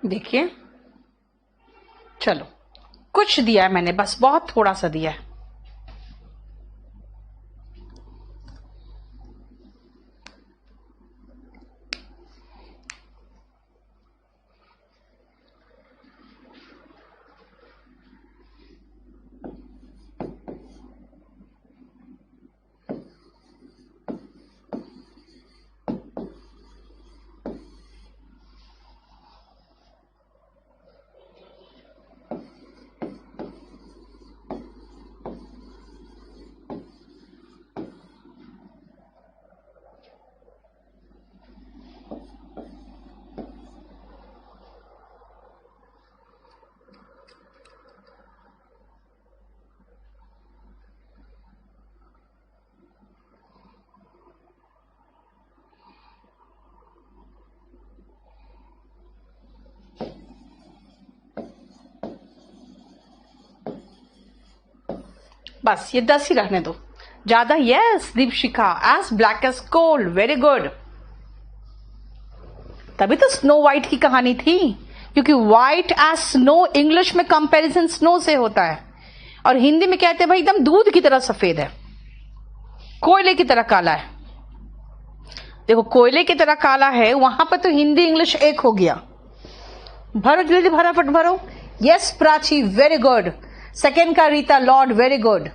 देखिए, चलो कुछ दिया है मैंने, बस बहुत थोड़ा सा दिया है। बस ये 10 ही रहने दो, ज्यादा। Yes Deepshikha, as black as coal, very good. तभी तो स्नो वाइट की कहानी थी, क्योंकि व्हाइट एज स्नो इंग्लिश में कंपैरिजन स्नो से होता है, और हिंदी में कहते हैं भाई एकदम दूध की तरह सफेद है, कोयले की तरह काला है। देखो कोयले की तरह काला है, वहां पर तो हिंदी इंग्लिश एक हो गया। भरो जल्दी, फटाफट भरो। Yes Prachi, very good. Second का Rita lord, very good.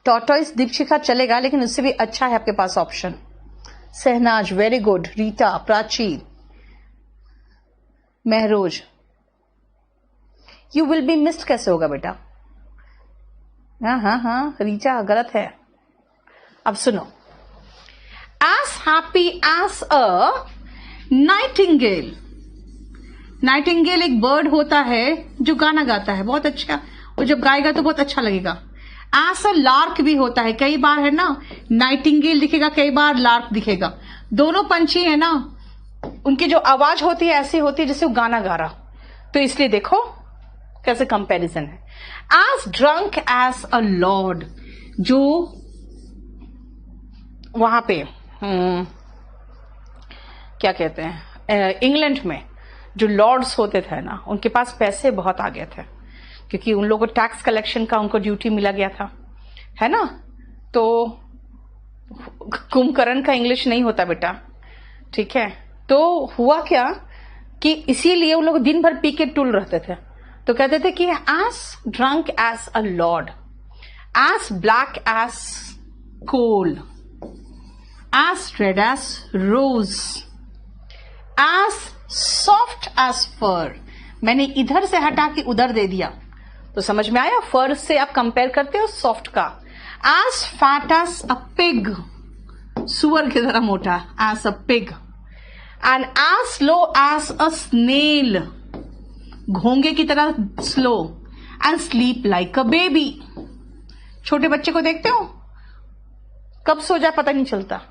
Tortoise Deepshikha चलेगा, लेकिन उससे भी अच्छा है आपके पास option. Sahnaz, very good. Rita, Prachi, Mahroz. You will be missed कैसे होगा बेटा? हाँ, रीचा गलत है। अब सुनो, as happy as a nightingale. Nightingale एक बर्ड होता है जो गाना गाता है, बहुत अच्छा, और जब गाएगा तो बहुत अच्छा लगेगा। एज अ लार्क भी होता है, कई बार है ना नाइटिंगेल दिखेगा, कई बार लार्क दिखेगा। दोनों पंछी है ना, उनकी जो आवाज होती है ऐसी होती है जैसे वो गाना गा रहा, तो इसलिए देखो कैसे कंपैरिजन है। As drunk as a lord, जो वहां पे क्या कहते हैं, इंग्लैंड में जो लॉर्ड्स होते थे ना, उनके पास पैसे बहुत आ गए थे, क्योंकि उन लोगों को टैक्स कलेक्शन का उनको ड्यूटी मिला गया था, है ना। तो कुंभकर्ण का इंग्लिश नहीं होता बेटा, ठीक है। तो हुआ क्या कि इसीलिए उन लोग दिन भर पी के टुल रहते थे, तो कहते थे कि as drunk as a lord, as black as coal, as red as rose, as soft as fur. मैंने इधर से हटा के उधर दे दिया, तो समझ में आया? फर से आप कंपेयर करते हो सॉफ्ट का। As fat as a pig, सुअर की तरह मोटा, as a pig. And as slow as a snail, घोंगे की तरह slow. And sleep like a baby, छोटे बच्चे को देखते हो कब सो जाए पता नहीं चलता।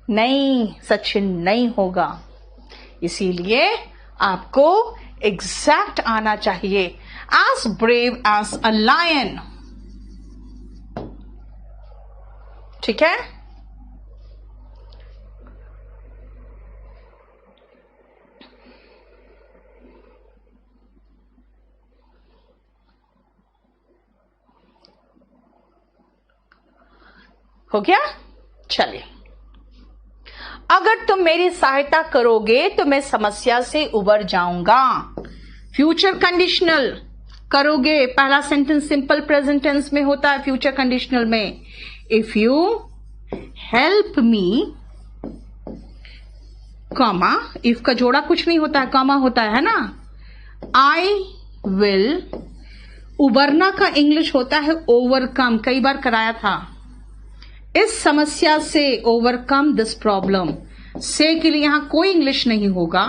नहीं सचिन, नहीं होगा, इसीलिए आपको एग्जैक्ट आना चाहिए। As brave as a lion, ठीक है। हो गया? चलिए, अगर तुम मेरी सहायता करोगे तो मैं समस्या से उबर जाऊंगा। फ्यूचर कंडीशनल करोगे, पहला सेंटेंस सिंपल प्रेजेंट टेंस में होता है, फ्यूचर कंडीशनल में if you help me, comma, if का जोड़ा कुछ नहीं होता है, कॉमा होता है ना। आई विल, उबरना का इंग्लिश होता है ओवरकम, कई बार कराया था। इस समस्या से, ओवरकम दिस प्रॉब्लम, से के लिए यहां कोई इंग्लिश नहीं होगा,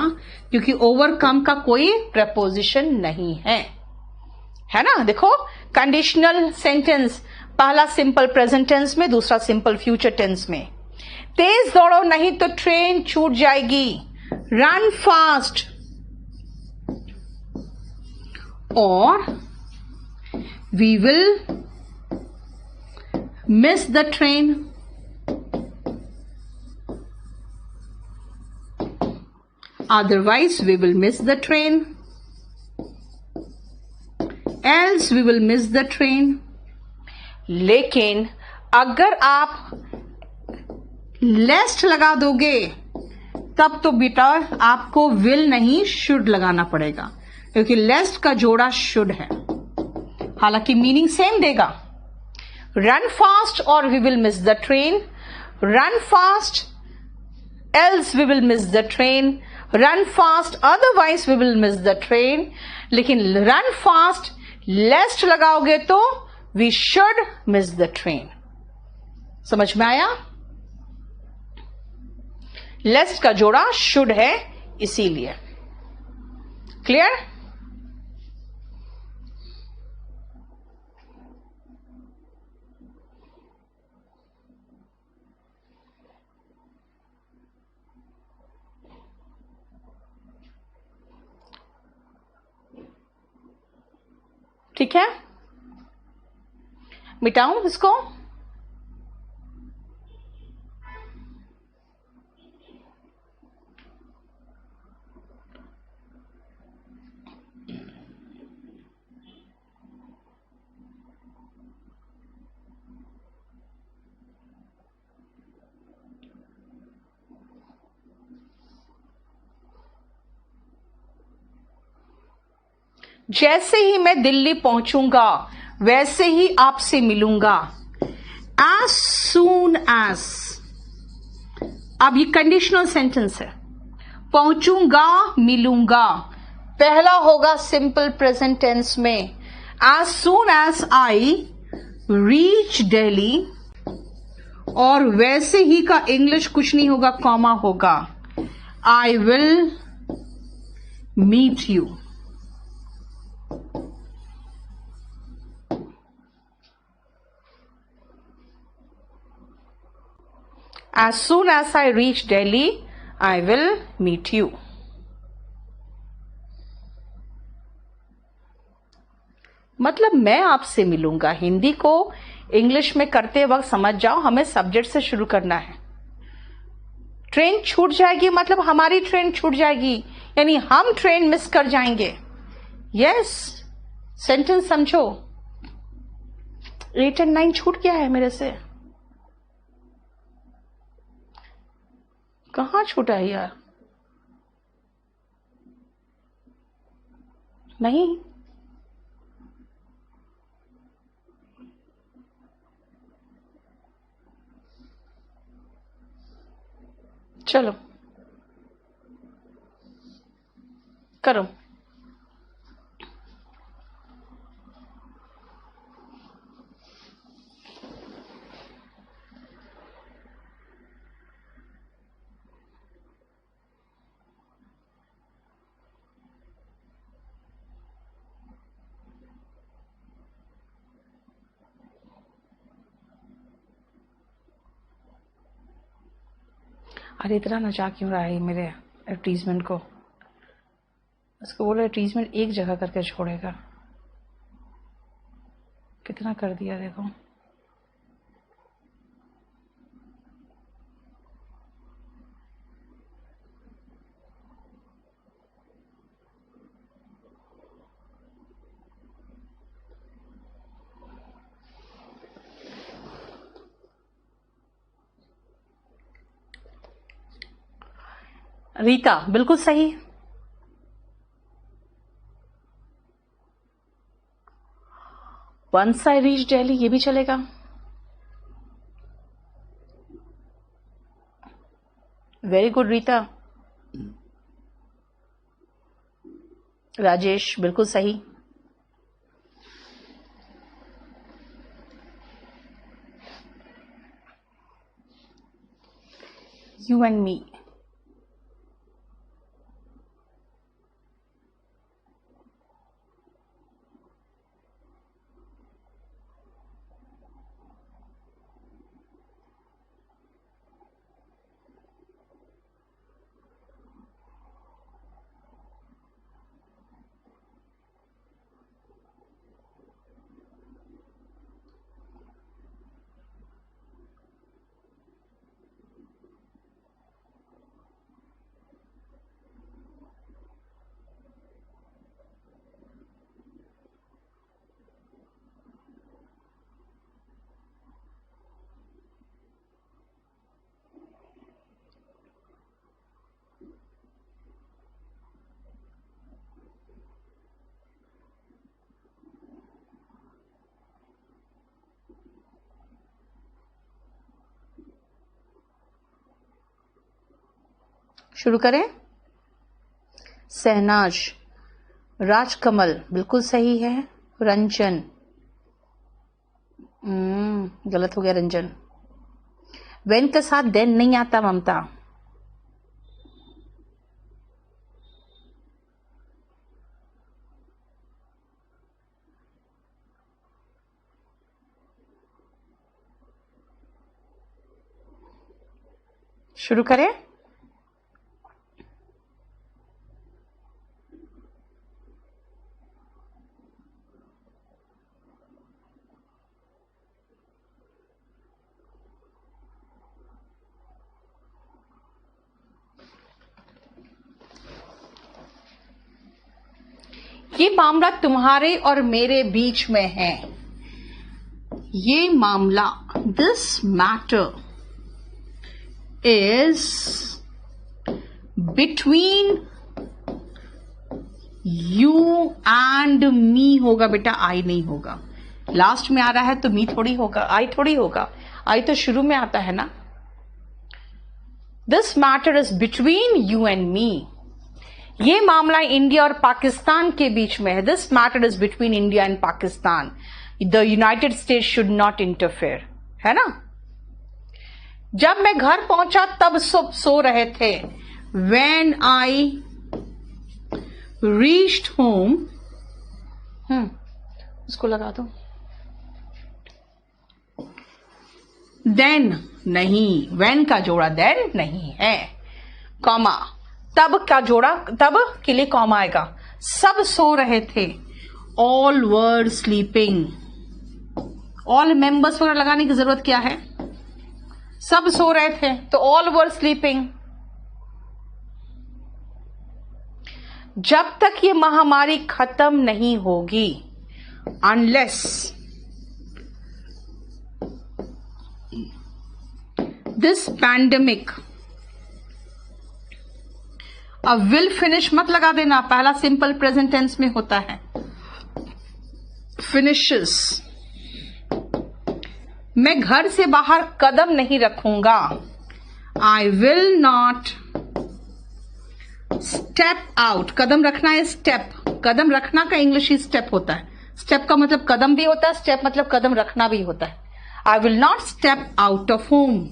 क्योंकि ओवरकम का कोई प्रपोजिशन नहीं है ना। देखो कंडीशनल सेंटेंस, पहला सिंपल प्रेजेंट टेंस में, दूसरा सिंपल फ्यूचर टेंस में। तेज दौड़ो नहीं तो ट्रेन छूट जाएगी. Run fast. और we will miss the train. Otherwise, we will miss the train. Else, we will miss the train. लेकिन अगर आप लेस्ट लगा दोगे तब तो बेटा आपको विल नहीं शुड लगाना पड़ेगा, क्योंकि लेस्ट का जोड़ा शुड है. हालांकि मीनिंग सेम देगा. रन फास्ट और we will miss the train. Run fast else we will miss the train. Run fast otherwise we will miss the train. लेकिन run fast lest लगाओगे तो we should miss the train. समझ में आया? lest का जोड़ा should है इसीलिए. क्लियर? ठीक है, मिटाऊं इसको. जैसे ही मैं दिल्ली पहुंचूंगा वैसे ही आपसे मिलूंगा. as soon as. अब ये कंडीशनल सेंटेंस है. पहुंचूंगा मिलूंगा पहला होगा सिंपल प्रेजेंट टेंस में. as soon as I reach Delhi. और वैसे ही का इंग्लिश कुछ नहीं होगा, कॉमा होगा. I will meet you. As soon as I reach Delhi, I will meet you. मतलब मैं आपसे मिलूंगा. हिंदी को इंग्लिश में करते वक्त समझ जाओ, हमें सब्जेक्ट से शुरू करना है. ट्रेन छूट जाएगी मतलब हमारी ट्रेन छूट जाएगी, यानी हम ट्रेन मिस कर जाएंगे. यस, सेंटेंस समझो. 8 और 9 छूट गया है मेरे से. कहाँ छूटा है यार? नहीं, चलो करो. अरे इतना नचा क्यों रहा है मेरे एडवर्टीजमेंट को? उसको बोलो एडवर्टीजमेंट एक जगह करके छोड़ेगा. कितना कर दिया देखो. रीता बिल्कुल सही. वंस आई रीच दिल्ली, ये भी चलेगा. Very good Rita. राजेश बिल्कुल सही. You and me. शुरू करें। सहनाज, राजकमल बिल्कुल सही है। रंजन, गलत हो गया रंजन। वेन के साथ देन नहीं आता ममता। शुरू करें। ये मामला तुम्हारे और मेरे बीच में है। ये मामला, this matter is between you and me होगा बेटा, आई नहीं होगा। लास्ट में आ रहा है तो मी थोड़ी होगा, आई थोड़ी होगा। आई तो शुरू में आता है ना। This matter is between you and me. ये मामला इंडिया और पाकिस्तान के बीच में है। This matter is between India and Pakistan. The United states should not interfere, है ना। जब मैं घर पहुंचा तब सब सो रहे थे। When I reached home, उसको लगा दो। Then नहीं, when का जोड़ा then नहीं है। कॉमा, तब का जोड़ा, तब के लिए कॉमा आएगा। सब सो रहे थे। All were sleeping। All members वगैरह लगाने की जरूरत क्या है? सब सो रहे थे तो all were sleeping। जब तक ये महामारी खत्म नहीं होगी, unless this pandemic, अब will finish मत लगा देना, पहला सिंपल प्रेजेंट टेंस में होता है। finishes, मैं घर से बाहर कदम नहीं रखूंगा। I will not step out। कदम रखना है स्टेप। कदम रखना का इंग्लिश ही स्टेप होता है। स्टेप का मतलब कदम भी होता है, स्टेप मतलब कदम रखना भी होता है। I will not step out of home।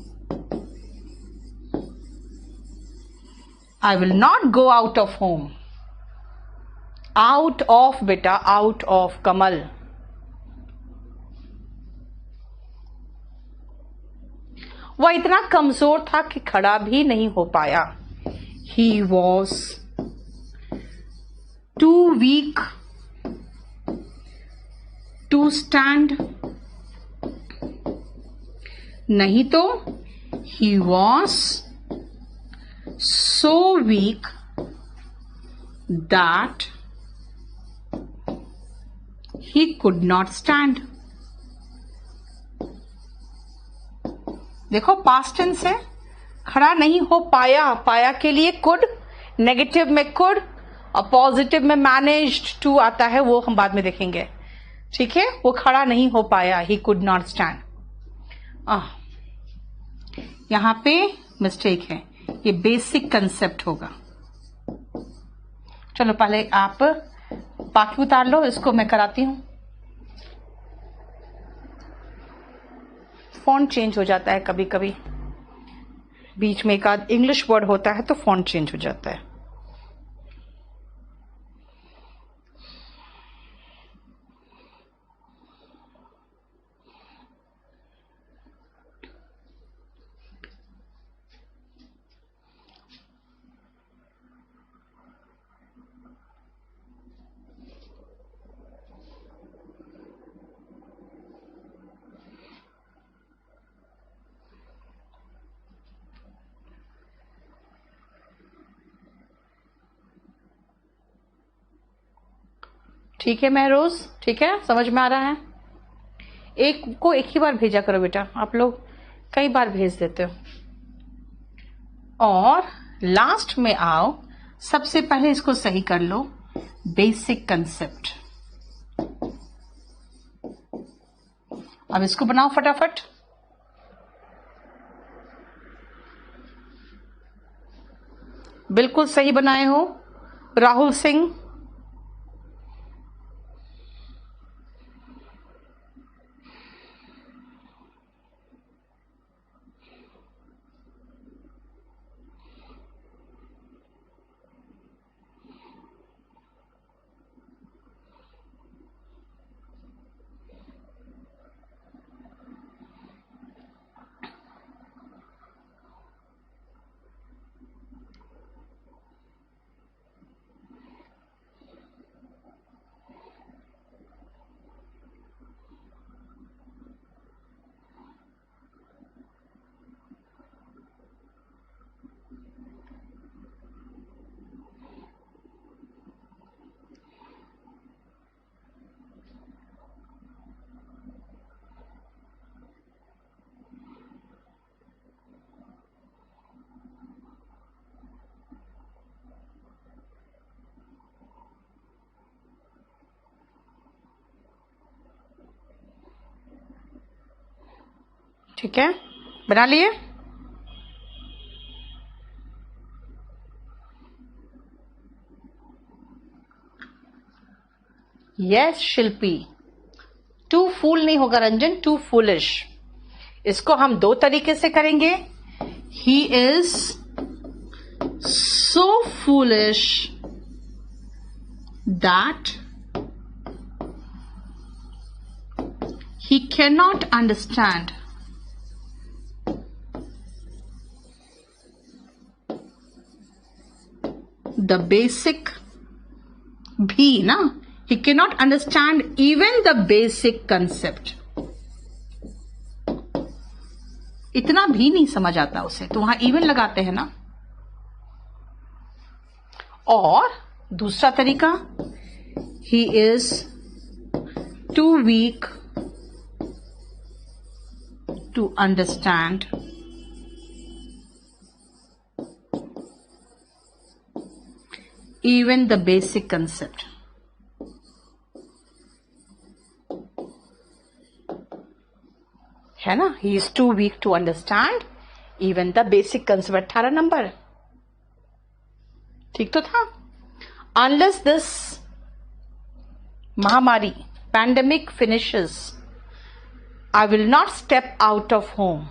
I will not go out of home। Out of बेटा, out of कमल। वह इतना कमजोर था कि खड़ा भी नहीं हो पाया। He was too weak to stand। नहीं तो he was so weak that he could not stand। देखो पास्ट टेंस है, खड़ा नहीं हो पाया। पाया के लिए कुड, नेगेटिव में कुड और पॉजिटिव में मैनेज्ड टू आता है, वो हम बाद में देखेंगे। ठीक है, वो खड़ा नहीं हो पाया, ही कुड नॉट स्टैंड। यहां पे मिस्टेक है, ये बेसिक कंसेप्ट होगा। चलो पहले आप बाकी उतार लो, इसको मैं कराती हूं। फॉन्ट चेंज हो जाता है कभी कभी, बीच में एक आध इंग्लिश वर्ड होता है तो फॉन्ट चेंज हो जाता है। ठीक है महरोज, ठीक है, समझ में आ रहा है। एक को एक ही बार भेजा करो बेटा, आप लोग कई बार भेज देते हो। और लास्ट में आओ, सबसे पहले इसको सही कर लो, बेसिक कंसेप्ट। अब इसको बनाओ फटाफट। बिल्कुल सही बनाए हो राहुल सिंह। ठीक है, बना लिए। यस शिल्पी, टू फूल नहीं होगा रंजन, टू फूलिश। इसको हम दो तरीके से करेंगे। He is so foolish that he cannot understand the basic भी ना, he cannot understand even the basic concept, इतना भी नहीं समझ आता उसे, तो वहां इवन लगाते हैं ना। और दूसरा तरीका, he is too weak to understand even the basic concept। है ना, he is too weak to understand even the basic concept। 18 number ठीक तो था। Unless this महामारी pandemic finishes, I will not step out of home।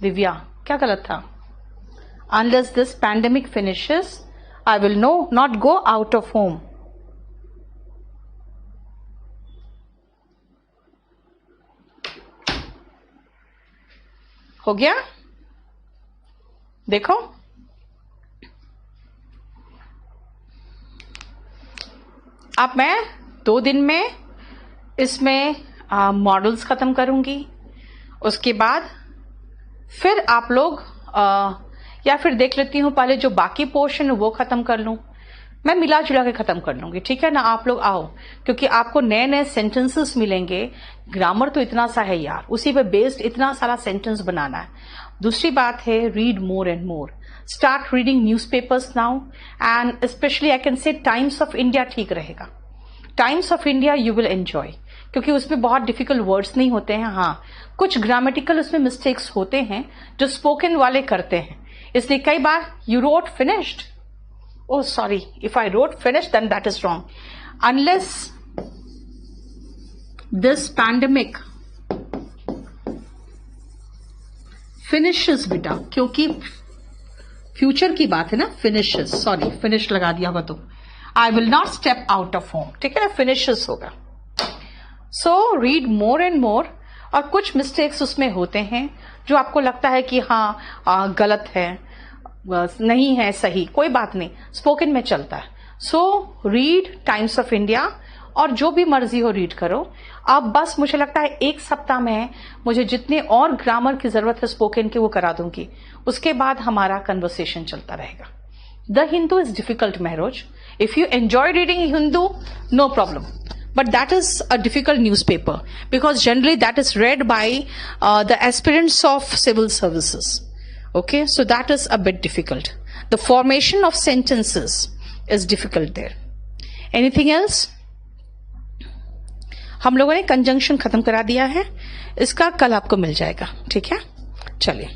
Divya क्या गलत था? Unless this pandemic finishes, I will not go out of home। हो गया? देखो अब मैं 2 दिन में इसमें मॉडल्स खत्म करूंगी। उसके बाद फिर आप लोग या फिर देख लेती हूँ पहले जो बाकी पोर्शन वो खत्म कर लूं, मैं मिला जुला के खत्म कर लूंगी। ठीक है ना, आप लोग आओ, क्योंकि आपको नए नए सेंटेंसेस मिलेंगे। ग्रामर तो इतना सा है यार, उसी पे बेस्ड इतना सारा सेंटेंस बनाना है। दूसरी बात है, read more and more, start reading newspapers now, and specially I can say times of India ठीक रहेगा। Times of India you will enjoy, क्योंकि उसमें बहुत डिफिकल्ट वर्ड्स नहीं होते हैं। हाँ, कुछ ग्रामेटिकल उसमें मिस्टेक्स होते हैं जो स्पोकन वाले करते हैं, इसलिए कई बार you wrote finished, oh sorry, if I wrote finished then that is wrong। Unless this pandemic finishes बेटा, क्योंकि फ्यूचर की बात है ना, finishes, सॉरी फिनिश लगा दिया होगा तो I will not step out of home, ठीक है ना, finishes होगा। So read more and more, और कुछ मिस्टेक्स उसमें होते हैं जो आपको लगता है कि हाँ गलत है, नहीं है सही, कोई बात नहीं, स्पोकन में चलता है। So read times of India, और जो भी मर्जी हो रीड करो। अब बस मुझे लगता है 1 सप्ताह में मुझे जितने और ग्रामर की जरूरत है स्पोकन की वो करा दूंगी, उसके बाद हमारा कन्वर्सेशन चलता रहेगा। The Hindu is difficult Mahroz, if you enjoy reading Hindu no problem, but that is a difficult newspaper because generally that is read by the aspirants of civil services। Okay, so that is a bit difficult. The formation of sentences is difficult there। Anything else? हम लोगों ने conjunction खत्म करा दिया है, इसका कल आपको मिल जाएगा। ठीक है, चलिए।